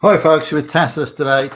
Hi folks, with Tacitus today,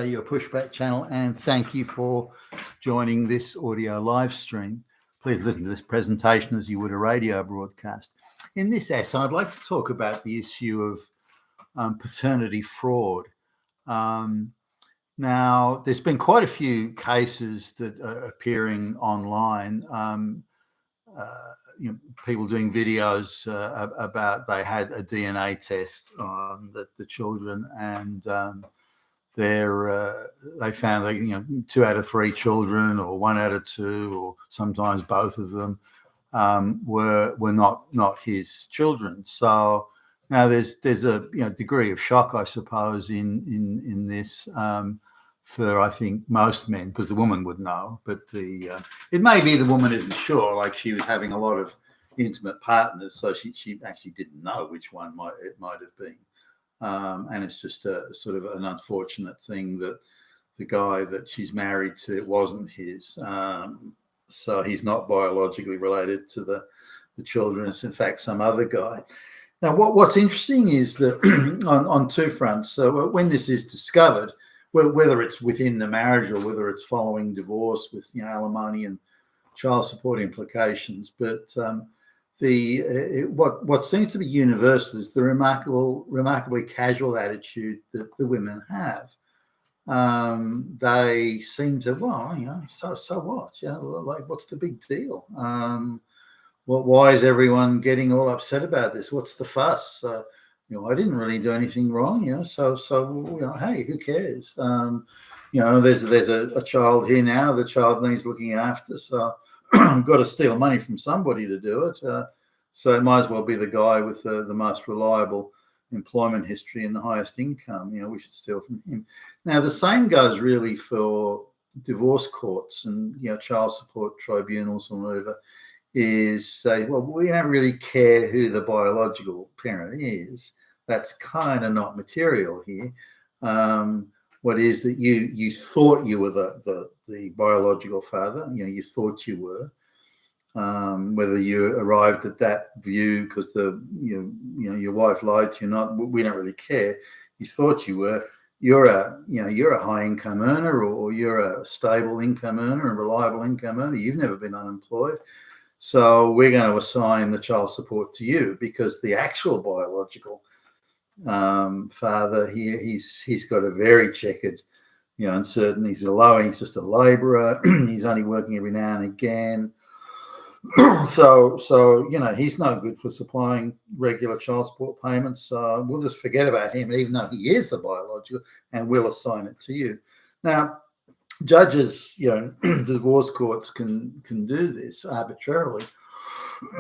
your pushback channel, and thank you for joining this audio live stream. Please listen to this presentation as you would a radio broadcast. In this essay, I'd like to talk about the issue of paternity fraud. Now, there's been quite a few cases that are appearing online. People doing videos about they had a DNA test on the children, and they found that 2 out of 3 children, or 1 out of 2, or sometimes both of them were not his children. So now there's a degree of shock, I suppose, in this. For I think most men, because the woman would know, but it may be the woman isn't sure, like she was having a lot of intimate partners, so she actually didn't know which one it might have been, and it's just a sort of an unfortunate thing that the guy that she's married to, it wasn't his, so he's not biologically related to the children. It's in fact some other guy. Now, what's interesting is that on 2 fronts. So when this is discovered, whether it's within the marriage or whether it's following divorce with alimony and child support implications, but what seems to be universal is the remarkably casual attitude that the women have. They seem to, so what? Like, what's the big deal? Why is everyone getting all upset about this? What's the fuss? I didn't really do anything wrong, so hey, who cares? There's a child here now. The child needs looking after, so I've got to steal money from somebody to do it. So it might as well be the guy with the most reliable employment history and the highest income. We should steal from him. Now, the same goes really for divorce courts and child support tribunals or whatever. Is say, well, we don't really care who the biological parent is. That's kind of not material here. What is that you thought you were the biological father? You thought you were. Whether you arrived at that view because your wife lied to you, not, we don't really care. You thought you were. You're a high income earner, or you're a stable income earner, a reliable income earner. You've never been unemployed. So we're going to assign the child support to you, because the actual biological father here, he's got a very checkered, uncertain. He's he's just a labourer. He's only working every now and again. So he's no good for supplying regular child support payments. So we'll just forget about him, even though he is the biological, and we'll assign it to you. Now, judges, divorce courts can do this arbitrarily,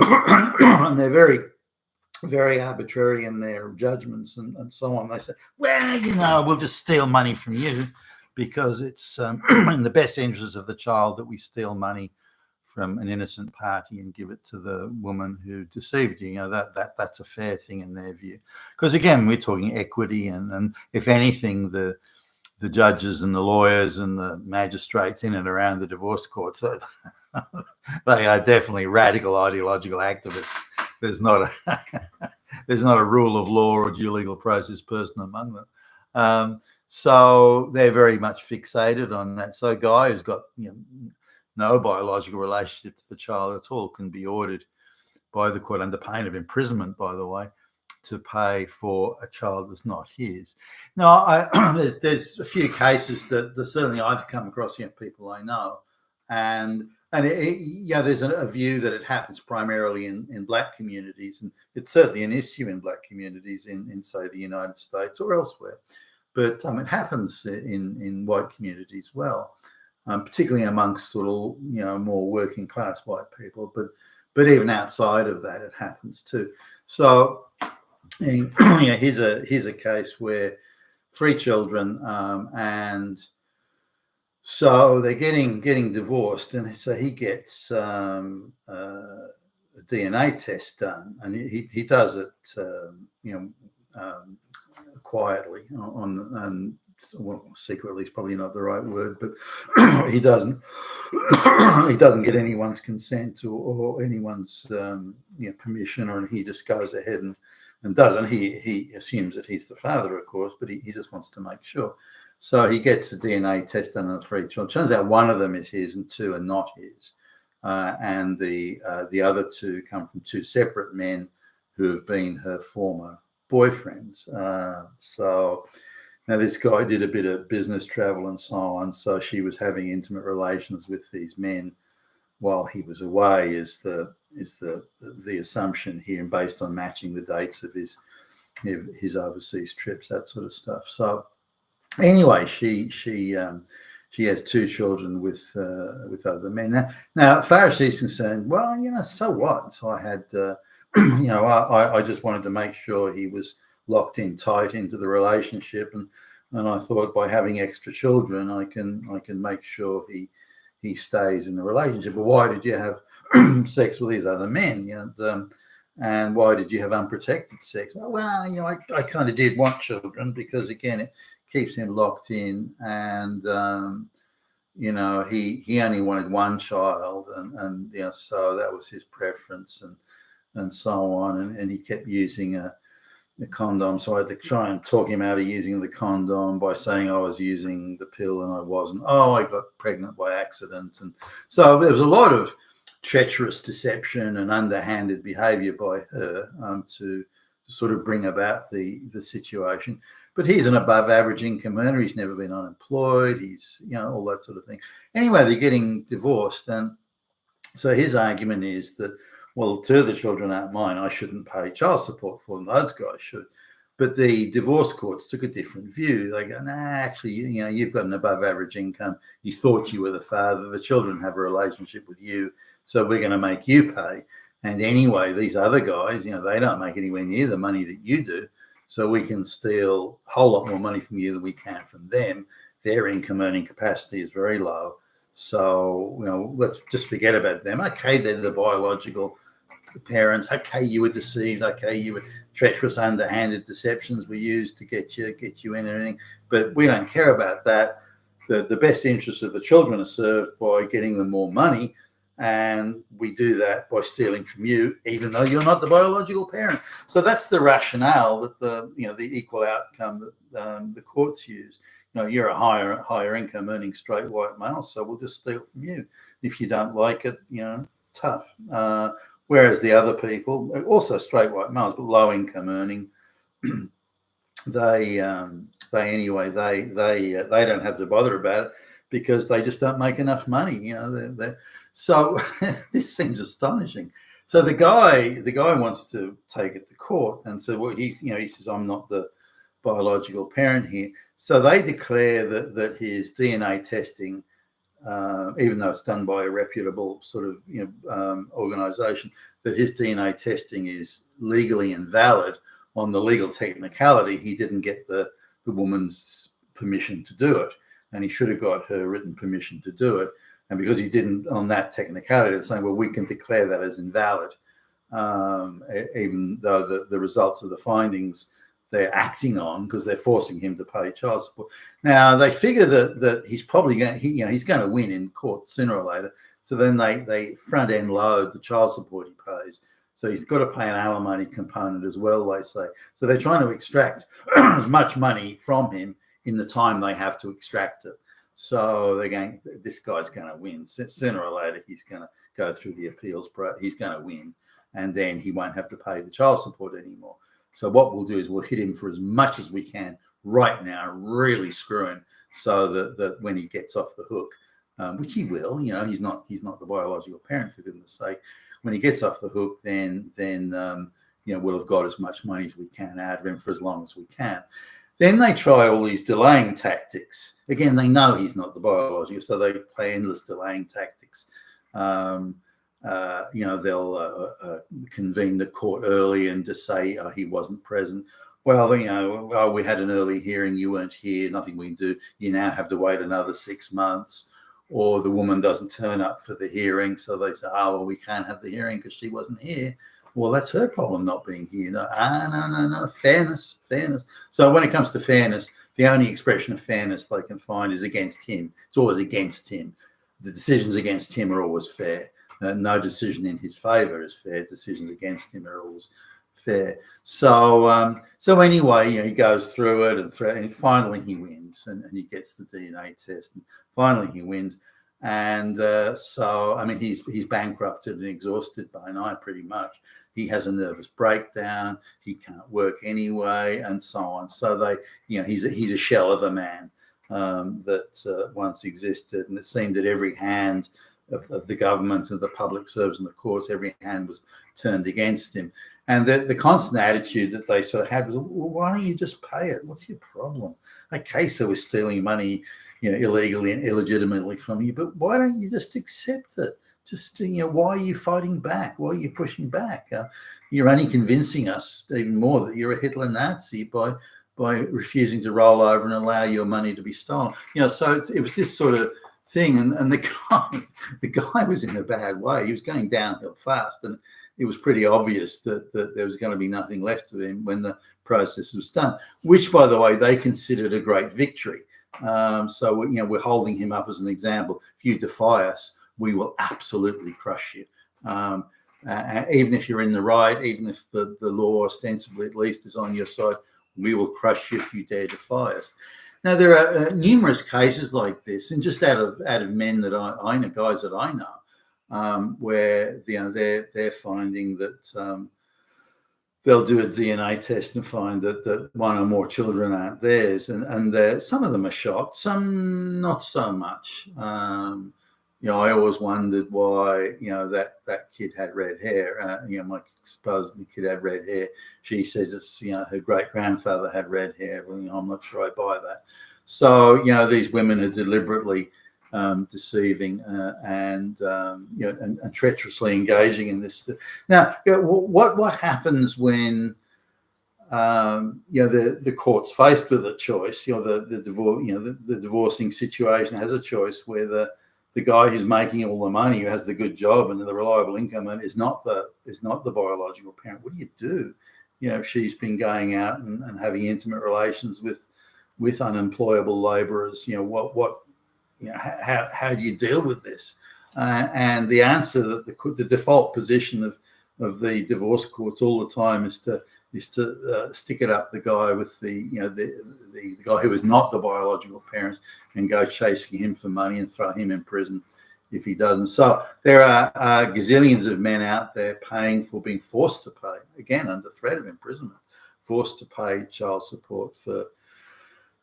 and they're very, very arbitrary in their judgments and so on. They say, well, we'll just steal money from you because it's in the best interest of the child that we steal money from an innocent party and give it to the woman who deceived you. That's a fair thing in their view, because again, we're talking equity, and if anything, the judges and the lawyers and the magistrates in and around the divorce courts, they are definitely radical ideological activists. There's not a rule of law or due legal process person among them. So they're very much fixated on that. So a guy who's got no biological relationship to the child at all can be ordered by the court, under pain of imprisonment, by the way, to pay for a child that's not his. Now, there's a few cases that certainly I've come across, people I know, and there's a view that it happens primarily in black communities, and it's certainly an issue in black communities in say the United States or elsewhere, but it happens in white communities as well, particularly amongst sort of more working class white people, but even outside of that, it happens too. So here's a case where 3 children, and so they're getting divorced, and so he gets a DNA test done, and he does it quietly secretly is probably not the right word, but he doesn't get anyone's consent or anyone's permission, or he just goes ahead and and doesn't. He assumes that he's the father, of course, but he just wants to make sure. So he gets a DNA test done on the 3 children. Turns out one of them is his and 2 are not his. And the other 2 come from 2 separate men who have been her former boyfriends. So now this guy did a bit of business travel and so on. So she was having intimate relations with these men while he was away is the assumption here, and based on matching the dates of his overseas trips, that sort of stuff. So anyway, she has 2 children with other men. Now, as far as she's concerned, well, so what? So I had, I just wanted to make sure he was locked in tight into the relationship, and I thought by having extra children, I can make sure he stays in the relationship. But why did you have sex with these other men? And why did you have unprotected sex? Well, I kind of did want children because, again, it keeps him locked in, and he only wanted 1 child, and so that was his preference, and so on, and he kept using the condom. So I had to try and talk him out of using the condom by saying I was using the pill and I wasn't. Oh, I got pregnant by accident, and so there was a lot of treacherous deception and underhanded behavior by her to sort of bring about the situation. But he's an above average income earner. He's never been unemployed. He's, all that sort of thing. Anyway, they're getting divorced. And so his argument is that, well, 2 of the children aren't mine. I shouldn't pay child support for them. Those guys should. But the divorce courts took a different view. They go, nah, actually, you've got an above average income. You thought you were the father. The children have a relationship with you. So we're going to make you pay. And anyway, these other guys, they don't make anywhere near the money that you do. So we can steal a whole lot more money from you than we can from them. Their income earning capacity is very low. So, let's just forget about them. Okay, they're the biological parents. Okay, you were deceived. Okay, you were treacherous, underhanded deceptions were used to get you in and everything. But we don't care about that. The best interests of the children are served by getting them more money. And we do that by stealing from you, even though you're not the biological parent. So that's the rationale that the equal outcome that the courts use. You're a higher income earning straight white male, so we'll just steal from you. If you don't like it, tough. Whereas the other people, also straight white males, but low income earning, they don't have to bother about it because they just don't make enough money. So this seems astonishing. So the guy wants to take it to court, and so he says, I'm not the biological parent here. So they declare that his DNA testing, even though it's done by a reputable sort of organization, that his DNA testing is legally invalid on the legal technicality. He didn't get the woman's permission to do it, and he should have got her written permission to do it. And because he didn't on that technicality, they're saying, well, we can declare that as invalid, even though the results of the findings they're acting on, because they're forcing him to pay child support. Now they figure that he's probably he's going to win in court sooner or later. So then they front end load the child support he pays. So he's got to pay an alimony component as well, they say. So they're trying to extract as much money from him in the time they have to extract it. So they're going, this guy's going to win. Sooner or later, he's going to go through the appeals. He's going to win. And then he won't have to pay the child support anymore. So what we'll do is we'll hit him for as much as we can right now, really screw him, so that when he gets off the hook, which he will, he's not the biological parent, for goodness sake. When he gets off the hook, then we'll have got as much money as we can out of him for as long as we can. Then they try all these delaying tactics. Again, they know he's not the biological, so they play endless delaying tactics. They'll convene the court early and just say he wasn't present. Well, we had an early hearing, you weren't here, nothing we can do. You now have to wait another 6 months. Or the woman doesn't turn up for the hearing, so they say, we can't have the hearing because she wasn't here. Well, that's her problem not being here. No. Fairness. So when it comes to fairness, the only expression of fairness they can find is against him. It's always against him. The decisions against him are always fair. No decision in his favor is fair. Decisions against him are always fair. So anyway, he goes through it, and finally he wins, and he gets the DNA test, and finally he wins. And so, I mean, he's bankrupted and exhausted by now, pretty much. He has a nervous breakdown. He can't work anyway, and so on. So he's a shell of a man that once existed, and it seemed that every hand of the government and the public service and the courts, every hand was turned against him. And the constant attitude that they sort of had was, well, why don't you just pay it? What's your problem? Okay, so we're stealing money, illegally and illegitimately from you, but why don't you just accept it? Just, why are you fighting back? Why are you pushing back? You're only convincing us even more that you're a Hitler Nazi by refusing to roll over and allow your money to be stolen. So it was this sort of thing, and the guy was in a bad way. He was going downhill fast, and it was pretty obvious that there was going to be nothing left of him when the process was done, which, by the way, they considered a great victory. So we're holding him up as an example. If you defy us, we will absolutely crush you. Even if you're in the right, even if the law ostensibly at least is on your side, we will crush you if you dare defy us. Now, there are numerous cases like this, and just out of men that I know, guys that I know, where they're finding that they'll do a DNA test and find that one or more children aren't theirs, and some of them are shocked, some not so much. I always wondered why that kid had red hair. My supposed kid had red hair. She says it's her great grandfather had red hair. Well, I'm not sure I buy that. So these women are deliberately deceiving and treacherously engaging in this. Now, what happens when the court's faced with a choice? The divorce, the divorcing situation has a choice where the guy who's making all the money, who has the good job and the reliable income, and is not the biological parent. What do you do? If she's been going out and having intimate relations with unemployable labourers, how do you deal with this? And the answer that the default position of the divorce courts all the time is to stick it up the guy with the guy who is not the biological parent and go chasing him for money and throw him in prison if he doesn't. So there are gazillions of men out there paying for being forced to pay, again under threat of imprisonment, forced to pay child support for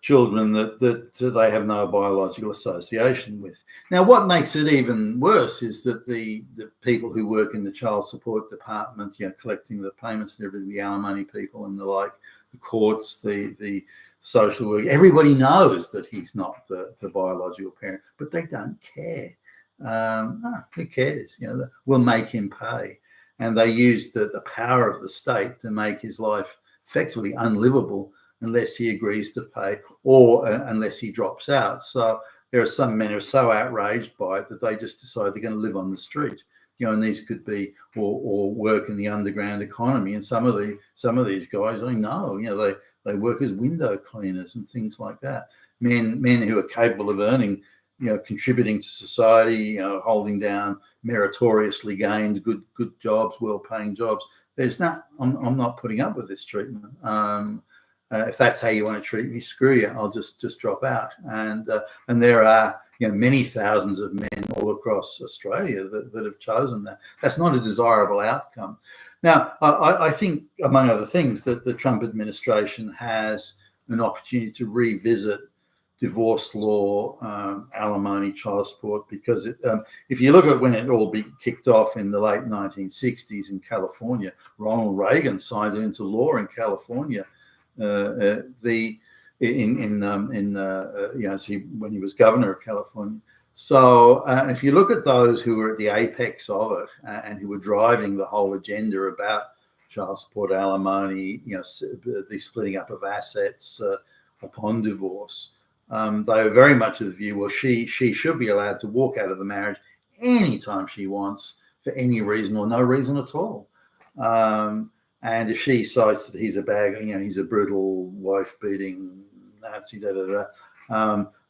children that they have no biological association with. Now, what makes it even worse is that the people who work in the child support department, collecting the payments and everything, the alimony people and the like, the courts, the social work, everybody knows that he's not the biological parent, but they don't care. Who cares? We'll make him pay. And they use the power of the state to make his life effectively unlivable unless he agrees to pay or unless he drops out. So there are some men who are so outraged by it that they just decide they're going to live on the street. And these could be or work in the underground economy. And some of these guys I know, they work as window cleaners and things like that. Men who are capable of earning, contributing to society, holding down meritoriously gained good jobs, well-paying jobs. I'm not putting up with this treatment. If that's how you want to treat me, screw you. I'll just drop out. And there are many thousands of men all across Australia that have chosen that. That's not a desirable outcome. Now, I think, among other things, that the Trump administration has an opportunity to revisit divorce law, alimony, child support, because if you look at when it all kicked off in the late 1960s in California, Ronald Reagan signed it into law in California. When he was governor of California. So if you look at those who were at the apex of it and who were driving the whole agenda about child support, alimony, the splitting up of assets upon divorce, they were very much of the view, well, she should be allowed to walk out of the marriage anytime she wants for any reason or no reason at all. And if she cites that he's a bag, he's a brutal, wife-beating Nazi,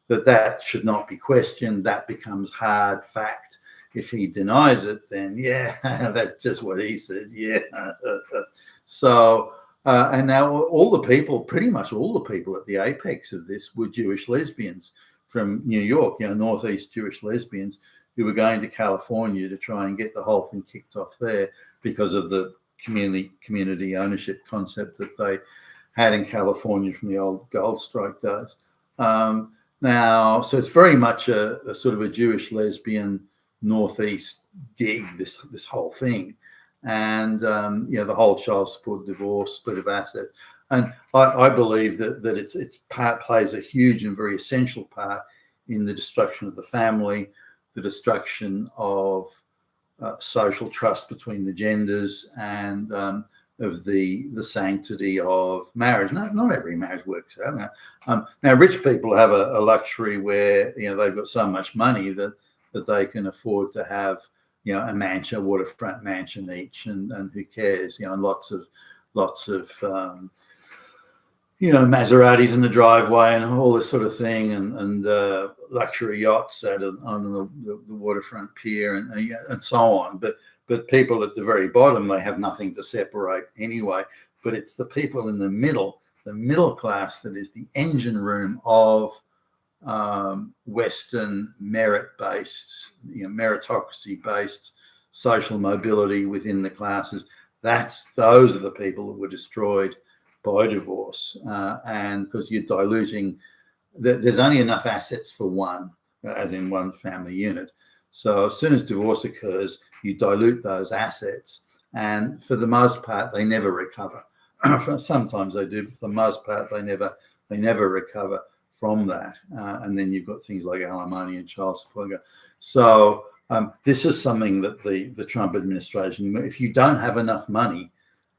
that should not be questioned. That becomes hard fact. If he denies it, then yeah, that's just what he said. Yeah. So, and now all the people, pretty much all the people at the apex of this were Jewish lesbians from New York, Northeast Jewish lesbians who were going to California to try and get the whole thing kicked off there because of the community ownership concept that they had in California from the old gold strike days. Now, so it's very much a sort of a Jewish lesbian Northeast gig, this whole thing. And, the whole child support, divorce, split of assets. And I believe that its part plays a huge and very essential part in the destruction of the family, the destruction of social trust between the genders, and of the sanctity of marriage. Not every marriage works out. Now, rich people have a luxury where they've got so much money that they can afford to have a mansion, waterfront mansion each, and who cares? And lots of Maseratis in the driveway and all this sort of thing, and luxury yachts on the waterfront pier, and so on. But people at the very bottom, they have nothing to separate anyway. But it's the people in the middle class, that is the engine room of Western merit-based, meritocracy-based social mobility within the classes. Those are the people that were destroyed by divorce, and because you're diluting, there's only enough assets for one, as in one family unit. So as soon as divorce occurs, you dilute those assets, and for the most part, they never recover. Sometimes they do, but for the most part, they never recover from that. And then you've got things like alimony and child support. So this is something that the Trump administration, if you don't have enough money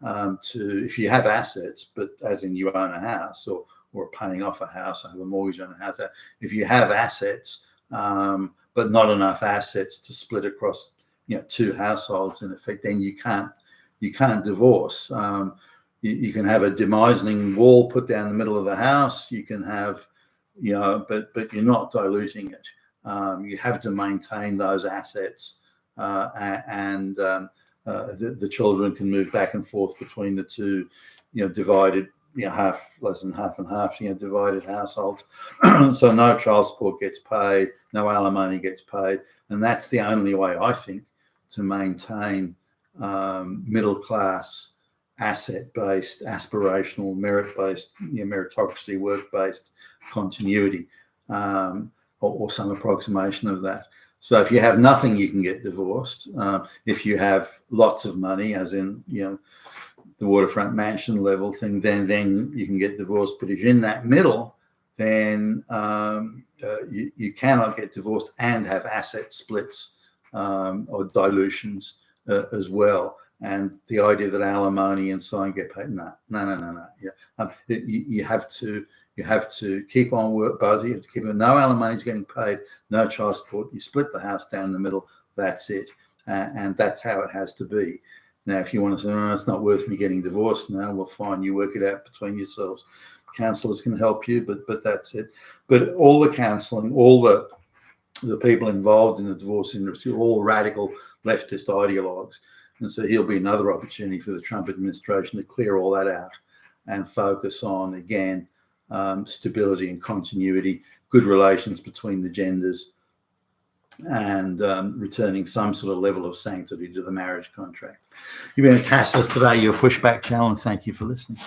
if you have assets, but as in you own a house or paying off a house, or have a mortgage on a house, if you have assets, but not enough assets to split across two households in effect, then you can't divorce. You can have a demising wall put down the middle of the house. You can have, but you're not diluting it. You have to maintain those assets, and the children can move back and forth between the two, divided, less than half and half, divided households. So no child support gets paid, no alimony gets paid, and that's the only way, I think, to maintain middle class, asset-based, aspirational, merit-based, meritocracy, work-based continuity, or some approximation of that. So if you have nothing, you can get divorced. If you have lots of money, as in the waterfront mansion level thing, then you can get divorced. But if you're in that middle, then you cannot get divorced and have asset splits or dilutions as well. And the idea that alimony and so on get paid, no. Yeah, you have to keep on work. Both you have to keep it. No alimony is getting paid. No child support. You split the house down the middle. That's it, and that's how it has to be. Now, if you want to say, "Oh, it's not worth me getting divorced now," well, fine. You work it out between yourselves. Counsellors can help you, but that's it. But all the counselling, all the people involved in the divorce industry are all radical leftist ideologues. And so here'll be another opportunity for the Trump administration to clear all that out and focus on, again, stability and continuity, good relations between the genders, and returning some sort of level of sanctity to the marriage contract. You've been a Tasselist today, your Pushback channel, and thank you for listening.